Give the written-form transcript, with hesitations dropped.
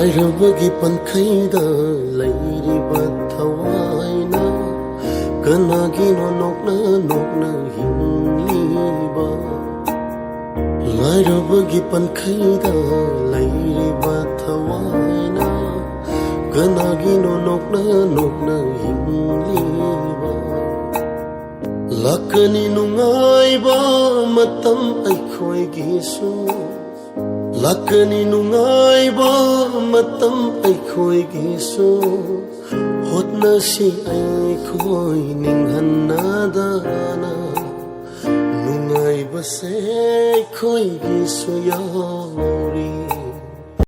ꯂꯥꯏꯔꯕꯒꯤ ꯄꯟꯈꯩꯗ ꯂꯩꯔꯤꯕ ꯊꯋꯥꯏꯅ ꯀꯅꯥꯒꯤꯅꯣ ꯅꯣꯛꯅ ꯅꯣꯛꯅ ꯍꯤꯡꯂꯤꯕ ꯂꯥꯏꯔꯕꯒꯤ ꯄꯟꯈꯩꯗ ꯂꯩꯔꯤꯕ ꯊꯋꯥꯏꯅ ꯀꯅꯥꯒꯤꯅꯣ ꯅꯣꯛꯅ ꯅꯣꯛꯅ ꯍꯤꯡꯂꯤꯕ ꯂꯥꯛꯀꯅꯤ ꯅꯨꯡꯉꯥꯏꯕ ꯃꯇꯝ ꯑꯩꯈꯣꯏꯒꯤꯁꯨ ꯂꯥꯛꯀꯅꯤ ꯅꯨꯡꯉꯥꯏꯕ ꯃꯇꯝ ꯑꯩꯈꯣꯏꯒꯤꯁꯨ ꯍꯣꯠꯅꯁꯤ ꯑꯩꯈꯣꯏ ꯅꯤꯡꯍꯟꯅꯗꯅ ꯅꯨꯡꯉꯥꯏꯕꯁꯦ ꯑꯩꯈꯣꯏꯒꯤꯁꯨ ꯌꯥꯎꯔꯤ